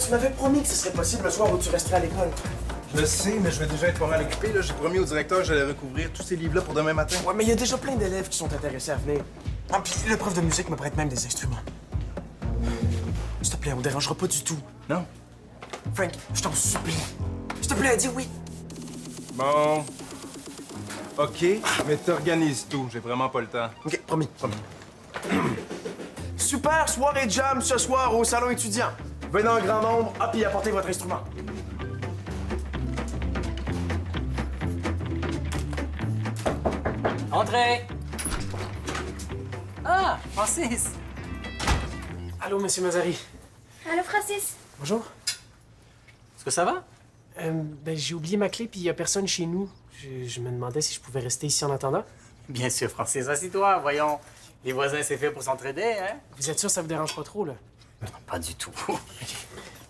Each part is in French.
tu m'avais promis que ce serait possible le soir où tu resterais à l'école. Je le sais, mais je vais déjà être pas mal occupé. Là. J'ai promis au directeur que j'allais recouvrir tous ces livres-là pour demain matin. Ouais, mais il y a déjà plein d'élèves qui sont intéressés à venir. Ah, puis le prof de musique me prête même des instruments. S'il te plaît, on dérangera pas du tout. Non? Frank, je t'en supplie. S'il te plaît, dis oui. Bon. OK, mais t'organises tout. J'ai vraiment pas le temps. OK, promis. Super soirée jam ce soir au salon étudiant. Venez en grand nombre, hop, et apportez votre instrument. Entrez! Ah, Francis! Allô, Monsieur Mazari. Allô, Francis? Bonjour. Est-ce que ça va? Ben, j'ai oublié ma clé, puis il y a personne chez nous. Je me demandais si je pouvais rester ici en attendant. Bien sûr, Francis. Assis-toi, voyons. Les voisins, c'est fait pour s'entraider, hein? Vous êtes sûr que ça vous dérange pas trop, là? Non, pas du tout.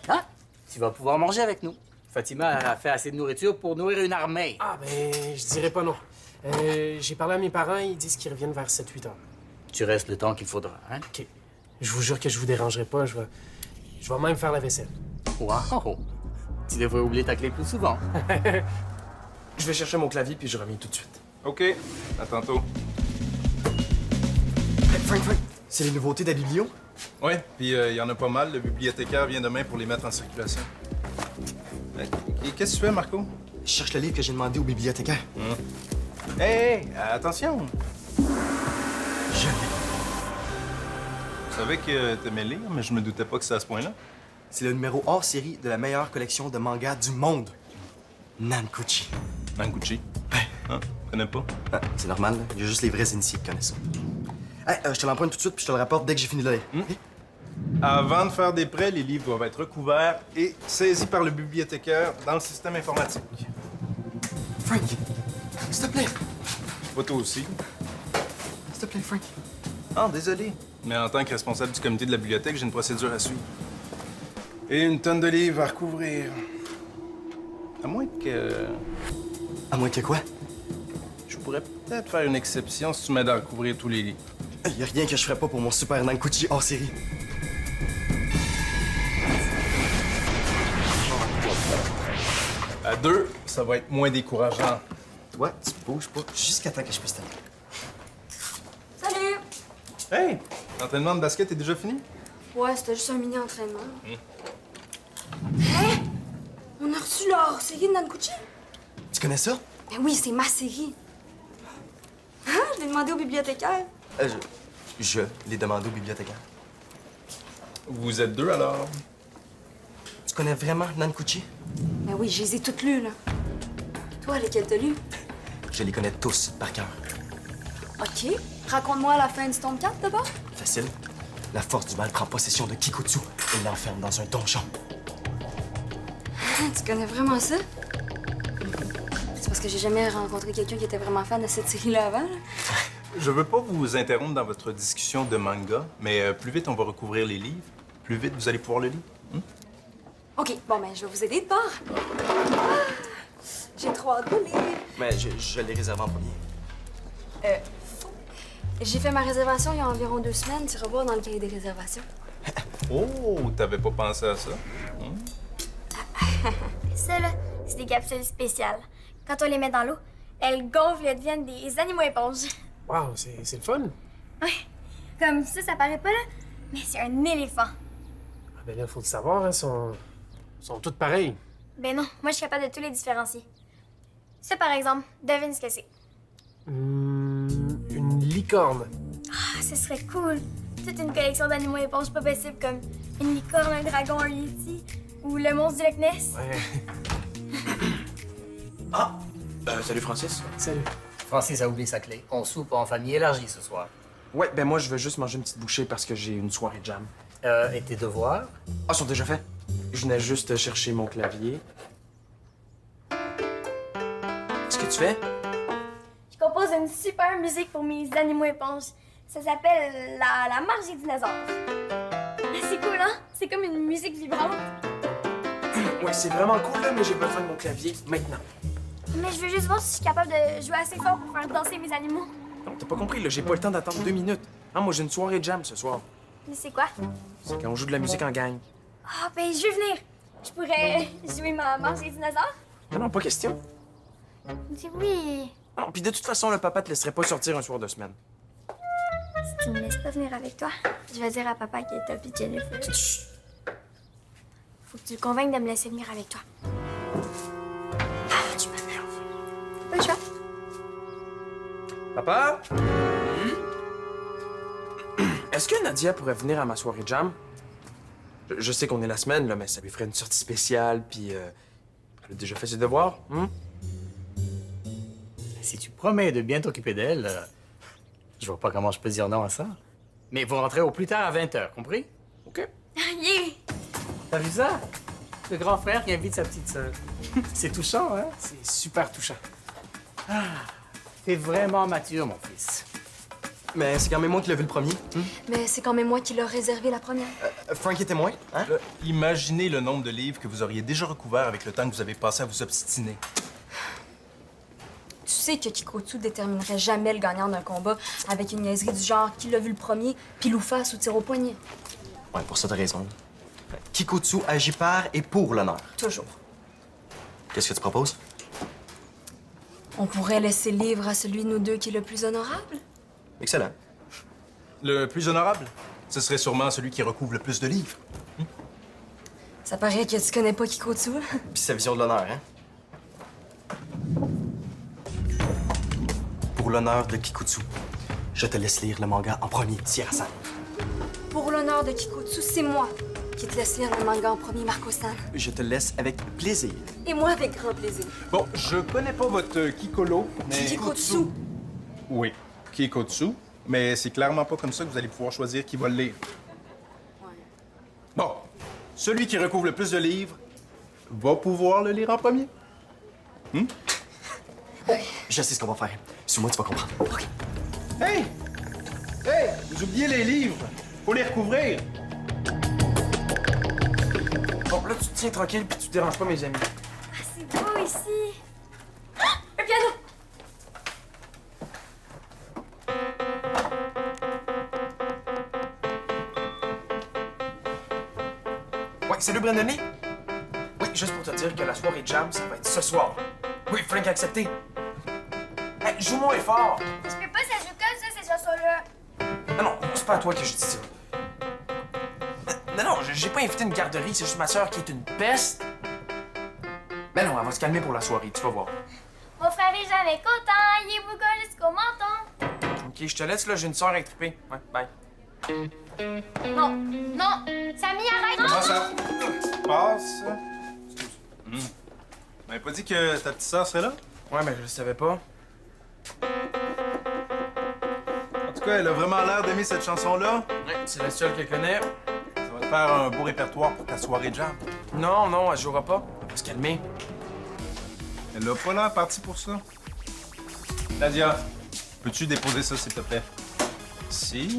Ah, tu vas pouvoir manger avec nous. Fatima a fait assez de nourriture pour nourrir une armée. Ah, ben, je dirais pas non. J'ai parlé à mes parents, ils disent qu'ils reviennent vers 7-8 heures. Tu restes le temps qu'il faudra, hein? OK. Je vous jure que je vous dérangerai pas, je vais même faire la vaisselle. Wow! Tu devrais oublier ta clé plus souvent. Je vais chercher mon clavier, puis je reviens tout de suite. OK, à tantôt. Hey, Frank, c'est les nouveautés de la biblio? Ouais, puis il y en a pas mal. Le bibliothécaire vient demain pour les mettre en circulation. Et qu'est-ce que tu fais, Marco? Je cherche le livre que j'ai demandé au bibliothécaire. Hey, attention! Je l'ai. Je savais que t'aimais lire, mais je me doutais pas que c'était à ce point-là. C'est le numéro hors série de la meilleure collection de mangas du monde. Nankuchi. Nankuchi? Ouais. Hein? Connais pas? Ah, c'est normal, là. Il y a juste les vrais initiés qui connaissent ça. Hey, je te l'emprunte tout de suite puis je te le rapporte dès que j'ai fini de lire. OK? Avant de faire des prêts, les livres doivent être recouverts et saisis par le bibliothécaire dans le système informatique. Frank, s'il te plaît. Pas toi aussi. S'il te plaît, Frank. Ah, désolé. Mais en tant que responsable du comité de la bibliothèque, j'ai une procédure à suivre. Et une tonne de livres à recouvrir. À moins que... À moins que quoi? Je pourrais peut-être faire une exception si tu m'aides à recouvrir tous les livres. Il y a rien que je ferais pas pour mon super Nankuchi hors série. À deux, ça va être moins décourageant. Toi, tu bouges pas jusqu'à temps que je puisse t'aider. Salut! Hey! L'entraînement de basket est déjà fini? Ouais, c'était juste un mini-entraînement. Hein? On a reçu leur série de Nankuchi? Tu connais ça? Ben oui, c'est ma série. Hein? Je l'ai demandé au bibliothécaire. Je l'ai demandé au bibliothécaire. Vous êtes deux, alors? Tu connais vraiment Nankuchi? Ben oui, je les ai toutes lues, là. Toi, lesquelles t'as lues? Je les connais tous par cœur. OK. Raconte-moi la fin du tome 4, d'abord. Facile. La force du mal prend possession de Kikutsu et l'enferme dans un donjon. Tu connais vraiment ça? C'est parce que j'ai jamais rencontré quelqu'un qui était vraiment fan de cette série-là avant, là. Je veux pas vous interrompre dans votre discussion de manga, mais plus vite on va recouvrir les livres, plus vite vous allez pouvoir le lire. OK, bon, ben, je vais vous aider de part. Ah, j'ai trop hâte de lire. Mais je l'ai réservé en premier. J'ai fait ma réservation il y a environ 2 semaines. Tu revois dans le cahier des réservations. Oh, t'avais pas pensé à ça? Ça, là, c'est des capsules spéciales. Quand on les met dans l'eau, elles gonflent et deviennent des animaux éponges. Wow, c'est le fun. Ouais. Comme ça paraît pas, là, mais c'est un éléphant. Ah, ben là, faut le savoir, hein, sont toutes pareilles. Ben non, moi, je suis capable de tous les différencier. Ça, par exemple, devine ce que c'est. Une licorne. Ah, ce serait cool. Toute une collection d'animaux éponges pas possible, comme une licorne, un dragon, un yeti, ou le monstre du Loch Ness. Ouais. Salut, Francis. Salut. Francis a oublié sa clé. On soupe en famille élargie ce soir. Ouais, ben moi, je veux juste manger une petite bouchée parce que j'ai une soirée jam. Et tes devoirs? Ah, ils sont déjà faits? Je venais juste chercher mon clavier. Qu'est-ce que tu fais? Je compose une super musique pour mes animaux éponges. Ça s'appelle la marche des dinosaures. C'est cool, hein? C'est comme une musique vibrante. Ouais, c'est vraiment cool, là, mais j'ai besoin de mon clavier maintenant. Mais je veux juste voir si je suis capable de jouer assez fort pour faire danser mes animaux. Non, t'as pas compris, là, j'ai pas le temps d'attendre 2 minutes. Ah, moi, j'ai une soirée jam ce soir. Mais c'est quoi? C'est quand on joue de la musique en gang. Ah, ben, je vais venir. Je pourrais jouer ma marche des dinosaures? Non, pas question. Dis oui. Non, puis de toute façon, le papa te laisserait pas sortir un soir de semaine. Si tu me laisses pas venir avec toi, je vais dire à papa qu'il est top et Jennifer. Chut! Faut que tu le convainques de me laisser venir avec toi. Ah, tu m'énerves. Pas le choix. Papa? Est-ce que Nadia pourrait venir à ma soirée jam? Je sais qu'on est la semaine, là, mais ça lui ferait une sortie spéciale, puis elle a déjà fait ses devoirs, Si tu promets de bien t'occuper d'elle, je vois pas comment je peux dire non à ça. Mais vous rentrez au plus tard à 20h, compris? OK. Yeah! T'as vu ça? Le grand frère qui invite sa petite sœur. C'est touchant, hein? C'est super touchant. T'es vraiment mature, mon fils. Mais c'est quand même moi qui l'ai vu le premier. Mais c'est quand même moi qui l'ai réservé la première. Frank est témoin, hein? Là, imaginez le nombre de livres que vous auriez déjà recouverts avec le temps que vous avez passé à vous obstiner. Tu sais que Kikotsu déterminerait jamais le gagnant d'un combat avec une niaiserie du genre qui l'a vu le premier, pile ou face ou tir au poignet. Ouais, pour ça, t'as raison. Kikotsu agit par et pour l'honneur. Toujours. Qu'est-ce que tu proposes? On pourrait laisser le livre à celui de nous deux qui est le plus honorable. Excellent. Le plus honorable, ce serait sûrement celui qui recouvre le plus de livres. Ça paraît que tu connais pas Kikotsu. Puis sa vision de l'honneur, hein? Pour l'honneur de Kikotsu, je te laisse lire le manga en premier, Sierra-san. Pour l'honneur de Kikotsu, c'est moi qui te laisse lire le manga en premier, Marco-san. Je te laisse avec plaisir. Et moi avec grand plaisir. Bon, je connais pas votre Kikolo, mais... Kikotsu. Oui, Kikotsu, mais c'est clairement pas comme ça que vous allez pouvoir choisir qui va le lire. Bon, celui qui recouvre le plus de livres va pouvoir le lire en premier. Je sais ce qu'on va faire. Suis-moi, tu vas comprendre. OK. Hey! Hey! Vous oubliez les livres! Faut les recouvrir! Bon, là, tu te tiens tranquille, puis tu déranges pas mes amis. Ah, c'est beau ici. Ah! Un piano! Ouais, salut Brandony. Oui, juste pour te dire que la soirée jam, ça va être ce soir. Oui, Frank a accepté. Hey, joue-moi fort. Je peux pas, ça joue comme ça, ces chansons-là. Non, non, c'est pas à toi que je dis ça. Non, j'ai pas invité une garderie, c'est juste ma soeur qui est une peste. Mais non, elle va se calmer pour la soirée, tu vas voir. Mon frère est jamais content, il est bougon jusqu'au menton. OK, je te laisse, là, j'ai une soeur intripée. Ouais, bye. Non, non, Samy, arrête! Comment ça passe? Excuse. M'avais pas dit que ta petite sœur serait là? Ouais, mais je le savais pas. En tout cas, elle a vraiment l'air d'aimer cette chanson-là. Ouais, c'est la seule qu'elle connaît. Ça va te faire un beau répertoire pour ta soirée jam. Non, non, elle jouera pas. Elle va se calmer. Elle a pas l'air partie pour ça. Nadia, peux-tu déposer ça, s'il te plaît? Si.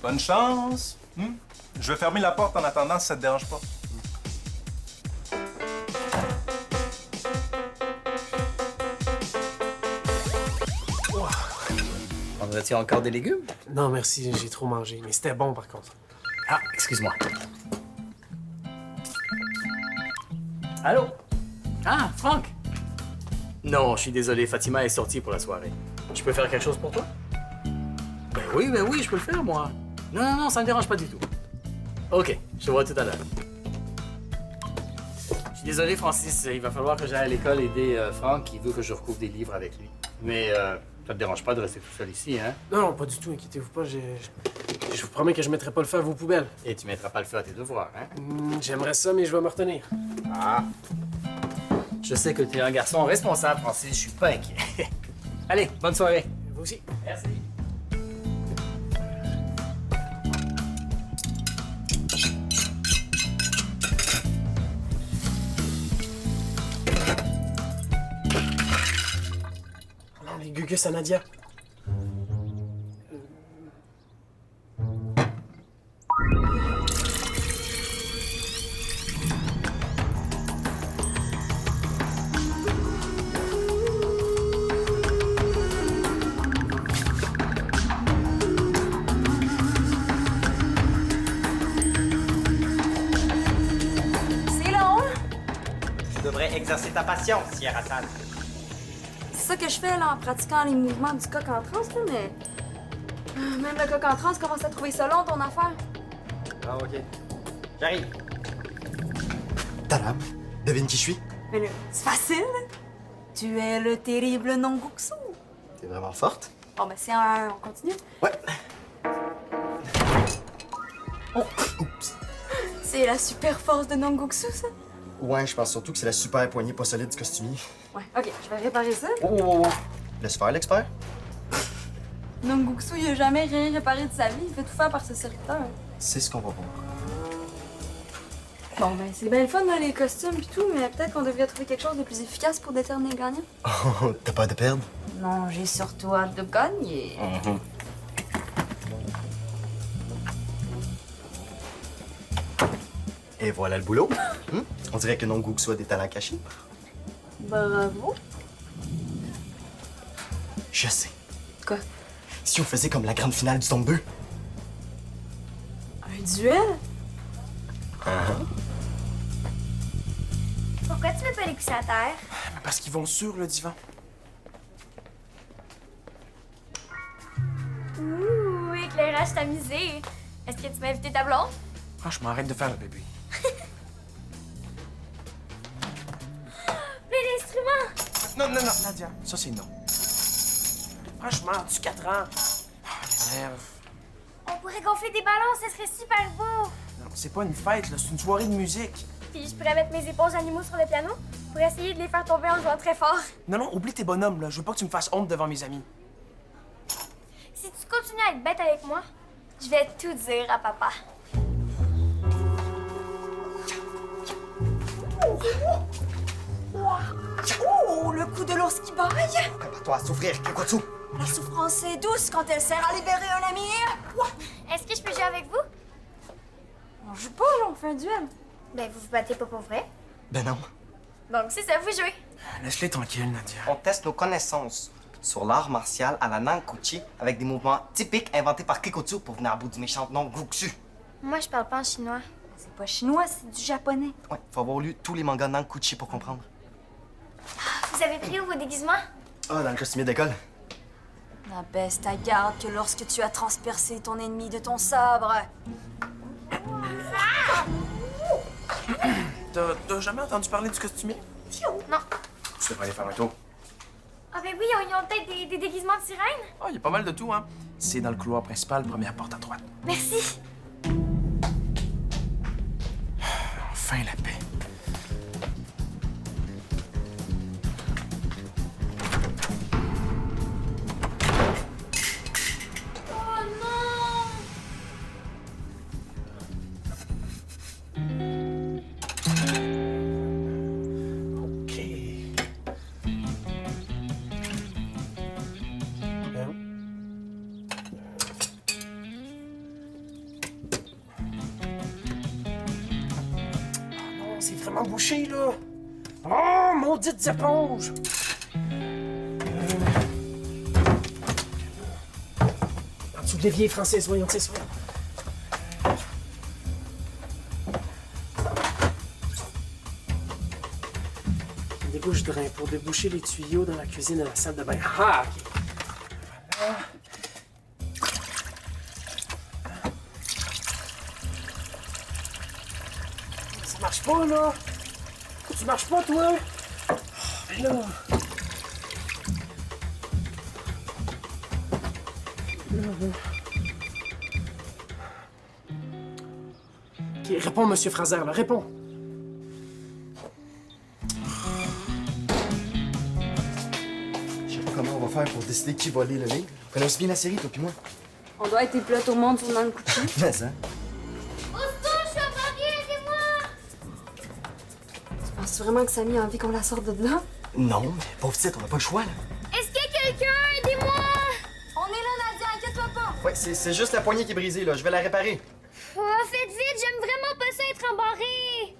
Bonne chance. Je vais fermer la porte en attendant si ça te dérange pas. Prendrais-tu encore des légumes? Non, merci, j'ai trop mangé. Mais c'était bon, par contre. Ah, excuse-moi. Allô? Ah, Franck? Non, je suis désolé, Fatima est sortie pour la soirée. Je peux faire quelque chose pour toi? Ben oui, je peux le faire, moi. Non, ça me dérange pas du tout. OK, je te vois tout à l'heure. Je suis désolé, Francis, il va falloir que j'aille à l'école aider Franck qui veut que je recouvre des livres avec lui. Mais ça te dérange pas de rester tout seul ici, hein? Non, non, pas du tout, inquiétez-vous pas, je vous promets que je mettrai pas le feu à vos poubelles. Et tu mettras pas le feu à tes devoirs, hein? J'aimerais ça, mais je vais me retenir. Ah! Je sais que tu es un garçon responsable, Francis, je suis pas inquiet. Allez, bonne soirée. Vous aussi. Merci. Oh non, les gugus à Nadia. Tu devrais exercer ta patience, Sierra-san. C'est ça que je fais là en pratiquant les mouvements du coq en transe, là, mais. Même le coq en transe commence à trouver ça long, ton affaire. Ah, ok. J'arrive. Tadam! Devine qui je suis? Mais là, c'est facile. Tu es le terrible Nonguksu. T'es vraiment forte? Bon, ben, c'est un. On continue. Ouais. Oh. C'est la super force de Nonguksu, ça? Ouais, je pense surtout que c'est la super poignée pas solide du costumier. Ouais, ok, je vais réparer ça. Oh. Laisse faire l'expert. Nonguksu, il a jamais rien réparé de sa vie. Il fait tout faire par ce serviteur. C'est ce qu'on va voir. Bon, ben, c'est bien le fun, là, les costumes pis tout, mais peut-être qu'on devrait trouver quelque chose de plus efficace pour déterminer le gagnant. Oh, t'as peur de perdre? Non, j'ai surtout hâte de gagner. Et voilà le boulot. On dirait que Nonguksu a des talents cachés. Bravo. Je sais. Quoi? Si on faisait comme la grande finale du tome 2. Un duel? Pourquoi tu mets pas les coussins à terre? Parce qu'ils vont sur le divan. Ouh, éclairage tamisé. Est-ce que tu m'as invité ta blonde? Franchement, arrête de faire le bébé. Plein d'instruments! Non, Nadia, ça c'est non. Franchement, tu 4 ans. Ah, les nerfs. On pourrait gonfler des ballons, ça serait super beau! Non, c'est pas une fête, là, c'est une soirée de musique. Puis je pourrais mettre mes éponges animaux sur le piano pour essayer de les faire tomber en jouant très fort. Non, oublie tes bonhommes, là. Je veux pas que tu me fasses honte devant mes amis. Si tu continues à être bête avec moi, je vais tout dire à papa. Oh, le coup de l'ours qui baille! Prépare-toi à souffrir, Kikotsu. La souffrance est douce quand elle sert à libérer un ami. Est-ce que je peux jouer avec vous? On joue pas, là, on fait un duel. Ben, vous vous battez pas pour vrai. Ben non. Donc, c'est ça, vous jouez. Laisse-les tranquilles, Nadia. On teste nos connaissances sur l'art martial à la Nankuchi avec des mouvements typiques inventés par Kikotsu pour venir à bout du méchant Nonguksu. Moi, je parle pas en chinois. C'est pas chinois, c'est du japonais. Ouais, faut avoir lu tous les mangas Nankuchi pour comprendre. Vous avez pris où vos déguisements? Ah, dans le costumier d'école. N'abaisse ta garde que lorsque tu as transpercé ton ennemi de ton sabre. T'as jamais entendu parler du costumier? Non. Tu devrais aller faire un tour. Ah ben oui, ils ont peut-être des déguisements de sirène. Ah, il y a pas mal de tout, hein. C'est dans le couloir principal, première porte à droite. Merci. Enfin la paix. Oh non! OK. Non, c'est vraiment bouché, là. Oh, maudite éponge! En dessous de l'évier, Francis, voyons, c'est ça. Débouche drain pour déboucher les tuyaux dans la cuisine de la salle de bain. Ah, OK. Voilà. Ça marche pas, là. Tu marches pas, toi? Ben là. OK, réponds, Monsieur Fraser, là, réponds. Je sais pas comment on va faire pour décider qui va lire le livre. On connaît aussi bien la série, toi puis moi. On doit être les pilotes au monde sur Nankuchi. Mais ça. Au secours, je suis avariée, aidez-moi! Penses-tu vraiment que Samy a envie qu'on la sorte de là? Non, mais pauvre petite, on n'a pas le choix, là. Est-ce qu'il y a quelqu'un? Aidez-moi! On est là, Nadia, inquiète-toi pas! Ouais, c'est juste la poignée qui est brisée, là. Je vais la réparer. Oh, faites vite, j'aime vraiment pas ça être embarré!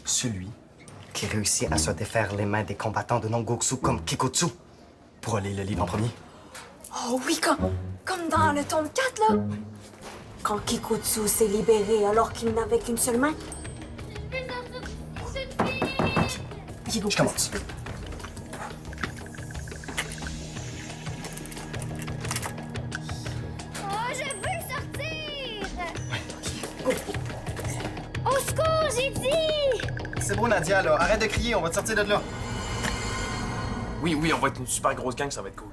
Celui qui réussit à se défaire les mains des combattants de Nonguksu comme Kikotsu Pour lire le livre en premier. Oh oui, comme dans le tome 4, là. Quand Kikotsu s'est libéré alors qu'il n'avait qu'une seule main. Je veux sortir de cette vie! Je commence. Oh, je veux sortir! Au secours, j'ai dit! C'est beau, Nadia, là. Arrête de crier, on va te sortir de là. Oui, on va être une super grosse gang, ça va être cool.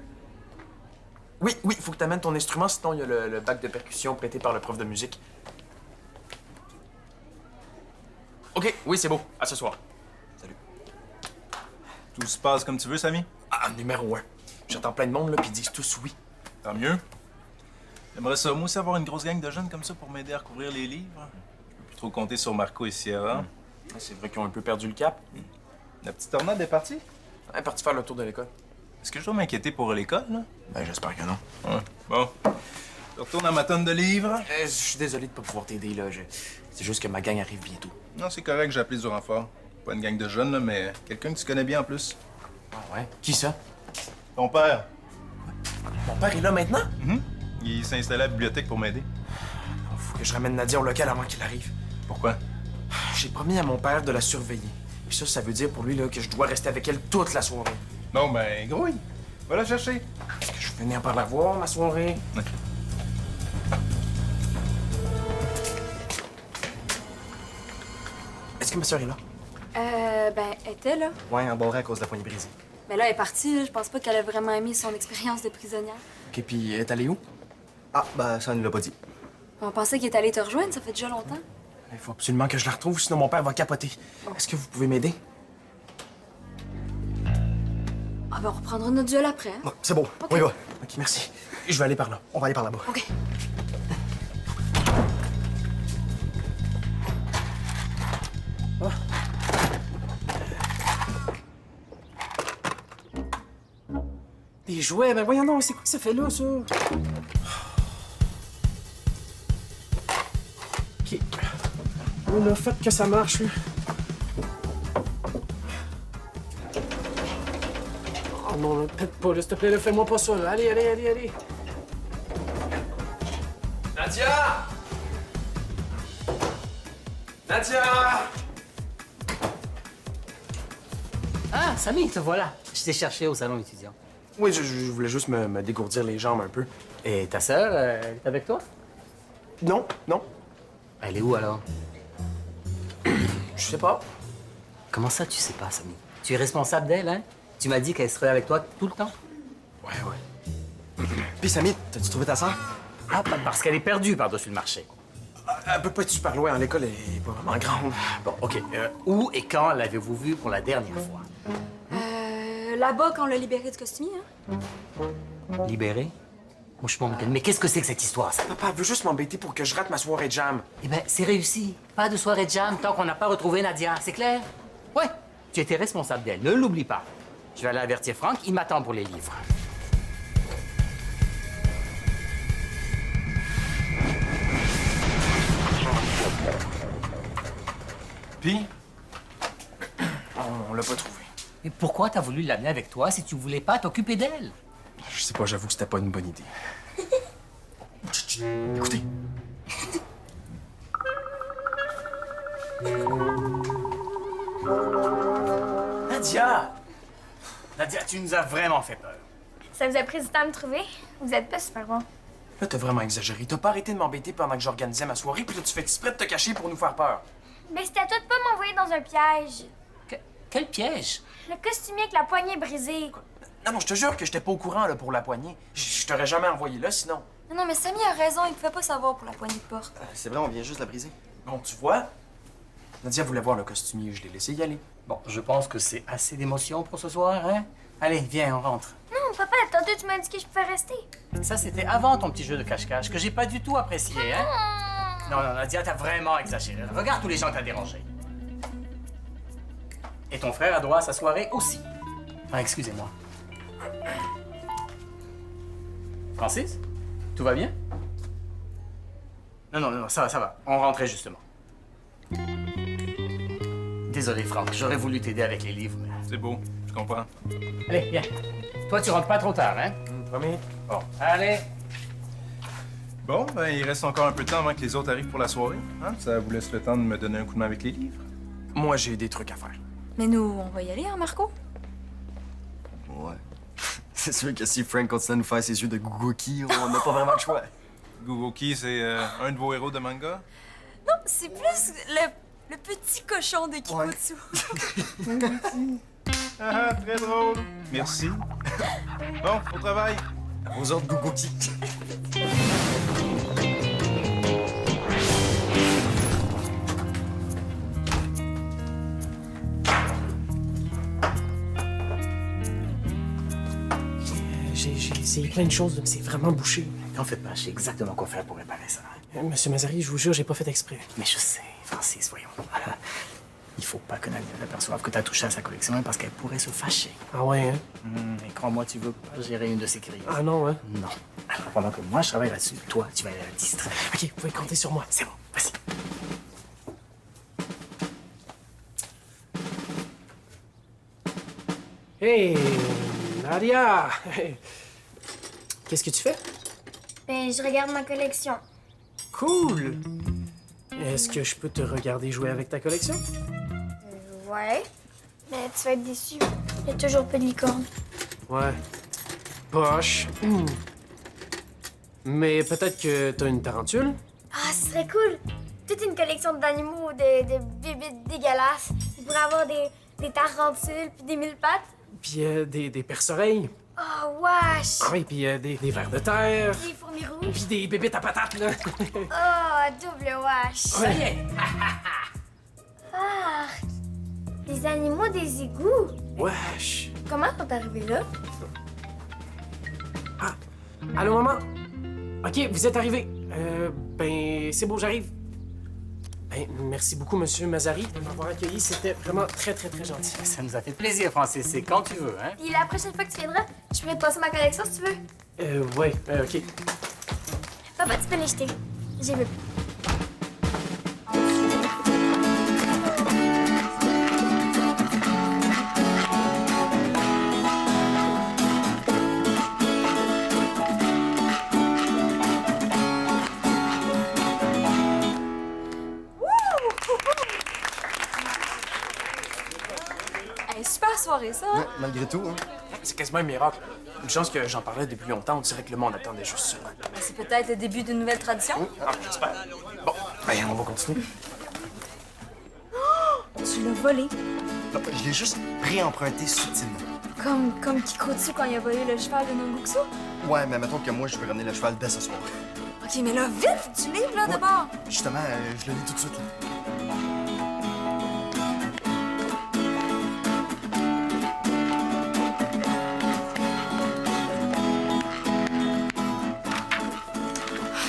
Oui, faut que t'amènes ton instrument, sinon il y a le bac de percussion prêté par le prof de musique. OK, oui, c'est beau. À ce soir. Salut. Tout se passe comme tu veux, Samy? Ah, numéro 1. J'entends plein de monde, là, puis ils disent tous oui. Tant mieux. J'aimerais ça, moi aussi, avoir une grosse gang de jeunes comme ça pour m'aider à recouvrir les livres. Je peux plus trop compter sur Marco et Sierra. C'est vrai qu'ils ont un peu perdu le cap. La petite tornade est partie? Elle est partie faire le tour de l'école. Est-ce que je dois m'inquiéter pour l'école, là? Ben, j'espère que non. Ouais. Bon. Je retourne à ma tonne de livres. Je suis désolé de pas pouvoir t'aider, là. C'est juste que ma gang arrive bientôt. Non, c'est correct, j'ai appelé du renfort. Pas une gang de jeunes, là, mais quelqu'un que tu connais bien en plus. Ah ouais? Qui ça? Ton père. Mon père est là maintenant? Il s'est installé à la bibliothèque pour m'aider. Faut que je ramène Nadia au local avant qu'il arrive. Pourquoi? J'ai promis à mon père de la surveiller. Puis ça veut dire pour lui là, que je dois rester avec elle toute la soirée. Non, ben, grouille. Va la chercher. Est-ce que je vais venir par la voir, ma soirée? Ouais. Est-ce que ma soeur est là? Ben, elle était là. Ouais, embarré à cause de la poignée brisée. Mais là, elle est partie, là. Je pense pas qu'elle a vraiment aimé son expérience de prisonnière. OK, puis elle est allée où? Ah, ben, ça ne l'a pas dit. On pensait qu'il est allé te rejoindre, ça fait déjà longtemps. Il faut absolument que je la retrouve, sinon mon père va capoter. Est-ce que vous pouvez m'aider? Ah ben, on reprendra notre duel après, hein? Bon, c'est bon, on y va. OK, merci. Je vais aller par là. On va aller par là-bas. OK. Des jouets, ben voyons non, c'est quoi que ça fait là, ça? OK. On a fait que ça marche, là. Oh non, là, pète pas, là, s'il te plaît, là, fais-moi pas ça, là. Allez. Nadia! Nadia! Ah, Samy, te voilà. Je t'ai cherché au salon étudiant. Oui, je voulais juste me dégourdir les jambes un peu. Et ta sœur, elle est avec toi? Non. Elle est où alors? Je sais pas. Comment ça, tu sais pas, Samy? Tu es responsable d'elle, hein? Tu m'as dit qu'elle serait avec toi tout le temps. Ouais. Puis, Samy, t'as-tu trouvé ta sœur? Ah, parce qu'elle est perdue par-dessus le marché. Elle peut pas être super loin, l'école est pas vraiment grande. Bon, OK. Où et quand l'avez-vous vue pour la dernière fois? Là-bas, quand on l'a libéré du costumier, hein? Libérée? Moi, je m'en rappelle. Mais qu'est-ce que c'est que cette histoire, ça? Papa veut juste m'embêter pour que je rate ma soirée de jam. Eh ben, c'est réussi. Pas de soirée de jam tant qu'on n'a pas retrouvé Nadia, c'est clair? Ouais. Tu étais responsable d'elle, ne l'oublie pas. Je vais aller avertir Franck, il m'attend pour les livres. Puis, on l'a pas trouvé. Mais pourquoi t'as voulu l'amener avec toi si tu voulais pas t'occuper d'elle? Je sais pas, j'avoue que c'était pas une bonne idée. Chut, chut, écoutez. Nadia! Nadia, tu nous as vraiment fait peur. Ça vous a pris du temps à me trouver? Vous êtes pas super bon. Là, t'as vraiment exagéré. T'as pas arrêté de m'embêter pendant que j'organisais ma soirée, puis là, tu fais exprès de te cacher pour nous faire peur. Mais c'était à toi de pas m'envoyer dans un piège. Quel piège? Le costumier avec la poignée brisée. Non, je te jure que j'étais pas au courant là, pour la poignée. Je t'aurais jamais envoyé là, sinon. Non, mais Samy a raison, il pouvait pas savoir pour la poignée de porte. C'est vrai, on vient juste de la briser. Bon, tu vois, Nadia voulait voir le costumier, je l'ai laissé y aller. Bon, je pense que c'est assez d'émotions pour ce soir, hein? Allez, viens, on rentre. Non, papa, tantôt tu m'as dit que je pouvais rester. Ça, c'était avant ton petit jeu de cache-cache, que j'ai pas du tout apprécié, hein? Non, Nadia, t'as vraiment exagéré. Regarde tous les gens que t'as dérangés. Et ton frère a droit à sa soirée aussi. Ah, excusez-moi. Francis? Tout va bien? Non, ça va. On rentrait justement. Désolé, Franck, j'aurais voulu t'aider avec les livres, mais... C'est beau, je comprends. Allez, viens. Toi, tu rentres pas trop tard, hein? Promis? Bon, allez. Bon, ben, il reste encore un peu de temps avant que les autres arrivent pour la soirée. Hein? Ça vous laisse le temps de me donner un coup de main avec les livres. Moi, j'ai des trucs à faire. Mais nous, on va y aller, hein, Marco? Ouais. C'est sûr que si Frank continue à nous faire ses yeux de Googoki, on n'a pas vraiment le choix. Gugoki, c'est un de vos héros de manga? Non, c'est plus le petit cochon de Kikotsu. Ah, très drôle. Merci. Bon, au travail. Aux ordres Googoki. J'ai essayé plein de choses, mais c'est vraiment bouché. T'en fais pas, je sais exactement quoi faire pour réparer ça. Monsieur Mazari, je vous jure, j'ai pas fait exprès. Mais je sais, Francis, voyons. Voilà. Il faut pas que Nadia aperçoive que t'as touché à sa collection hein, parce qu'elle pourrait se fâcher. Ah ouais, hein? Et crois-moi, tu veux pas gérer une de ses crises. Ah non, hein? Non. Alors, pendant que moi, je travaille là-dessus, toi, tu vas aller la distraire. OK, vous pouvez compter sur moi. C'est bon, vas-y. Hey, Nadia! Qu'est-ce que tu fais? Ben, je regarde ma collection. Cool! Est-ce que je peux te regarder jouer avec ta collection? Ouais. Mais tu vas être déçu. Il y a toujours pas de licorne. Ouais. Poche. Mais peut-être que t'as une tarentule? Ah, ce serait cool. Toute une collection d'animaux, de bébés dégueulasses. Il pourrait avoir des tarentules puis des mille pattes. Puis des perce-oreilles. Oh, wesh! Ah oui, puis des vers de terre. Des fourmis rouges. Puis des bébites à patates, là. Oh, double wesh! Ça y est! Ah! Des animaux des égouts. Wesh! Comment sont arrivés là? Allô, maman? OK, vous êtes arrivé. Ben, c'est bon, j'arrive. Ben, merci beaucoup, Monsieur Mazari, de m'avoir accueilli. C'était vraiment très, très, très gentil. Ça nous a fait plaisir, Francis. C'est quand tu veux, hein? Puis la prochaine fois que tu viendras, je pourrais te passer ma collection si tu veux. Ouais, OK. Papa, tu peux les jeter. J'y veux. Hey, super soirée, ça, hein? Ouais, malgré tout, hein. C'est quasiment un miracle. Une chance que j'en parlais depuis longtemps. On dirait que le monde attendait juste ça. Ben, c'est peut-être le début d'une nouvelle tradition. Ah, j'espère. Bon, ben, on va continuer. Tu l'as volé. Non, je l'ai juste réemprunté subtilement. Comme Kikotsu quand il a volé le cheval de Nonguksu. Ouais, mais mettons que moi, je vais ramener le cheval dès ce soir. OK, mais là, vite, tu livres, là, d'abord. Justement, je le lis tout de suite, là.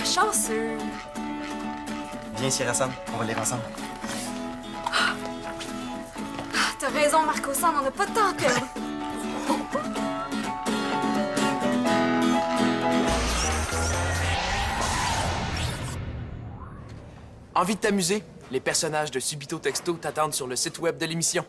Chanceux. Viens ici, Rassan. On va lire ensemble. T'as raison, Marco-san, on n'a pas de temps à perdre. Envie de t'amuser? Les personnages de Subito Texto t'attendent sur le site web de l'émission.